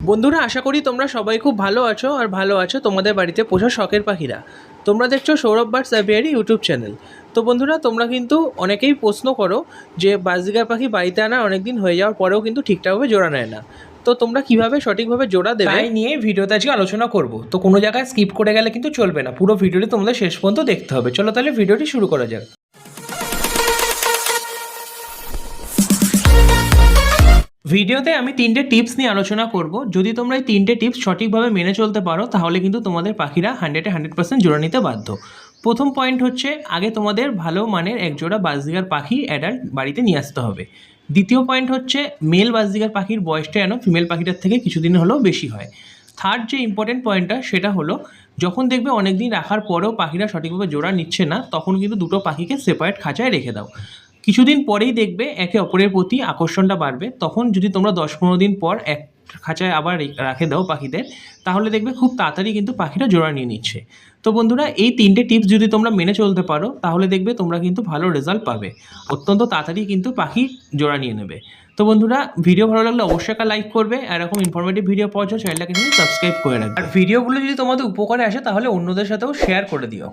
বন্ধুরা, আশা করি তোমরা সবাই খুব ভালো আছো আর ভালো আছো তোমাদের বাড়িতে পোষা শখের পাখিরা। তোমরা দেখছো Sourav birds aviary YouTube channel. তো বন্ধুরা, তোমরা কিন্তু অনেকেই প্রশ্ন করো যে বাজরিগার পাখি বাড়িতে আনা অনেক দিন হয়ে যাওয়ার পরেও কিন্তু ঠিকঠাকভাবে জোড়া নেয় না। তো তোমরা কিভাবে সঠিকভাবে জোড়া দেবে তাই নিয়ে ভিডিওতে আজকে আলোচনা করব। তো কোনো জায়গায় স্কিপ করে গেলে কিন্তু চলবে না, পুরো ভিডিওটি তোমাদের শেষ পর্যন্ত দেখতে হবে। চলো তাহলে ভিডিওটি শুরু করা যাক। ভিডিওতে আমি 3টে টিপস নিয়ে আলোচনা করব। যদি তোমরা এই 3টে টিপস সঠিকভাবে মেনে চলতে পারো তাহলে কিন্তু তোমাদের পাখিরা 100% জোড়া নিতে বাধ্য। প্রথম পয়েন্ট হচ্ছে, আগে তোমাদের ভালো মানের একজোড়া বাজরিগার পাখি অ্যাডাল্ট বাড়িতে নিয়ে আসতে হবে। দ্বিতীয় পয়েন্ট হচ্ছে, মেল বাজরিগার পাখির বয়সটা যেন ফিমেল পাখিটার থেকে কিছুদিন হলেও বেশি হয়। থার্ড যে ইম্পর্টেন্ট পয়েন্টটা সেটা হলো, যখন দেখবে অনেক দিন রাখার পরেও পাখিরা সঠিকভাবে জোড়া নিচ্ছে না, তখন কিন্তু দুটো পাখিকে সেপারেট খাঁচায় রেখে দাও। কিছুদিন পরেই দেখবে একে অপরের প্রতি আকর্ষণটা বাড়বে। তখন যদি তোমরা 10-15 দিন পর এক খাঁচায় আবার রাখে দাও পাখিদের, তাহলে দেখবে খুব তাড়াতাড়ি কিন্তু পাখিরা জোড়া নিয়ে নিচ্ছে। তো বন্ধুরা, এই 3টে টিপস যদি তোমরা মেনে চলতে পারো তাহলে দেখবে তোমরা কিন্তু ভালো রেজাল্ট পাবে, অত্যন্ত তাড়াতাড়ি কিন্তু পাখি জোড়া নিয়ে নেবে। তো বন্ধুরা, ভিডিও ভালো লাগলে অবশ্যই একটা লাইক করবে, আর এরকম ইনফরমেটিভ ভিডিও পাওয়ার জন্য চ্যানেলটাকে কিন্তু সাবস্ক্রাইব করে রাখবে। আর ভিডিওগুলো যদি তোমাদের উপকারে আসে তাহলে অন্যদের সাথেও শেয়ার করে দিও।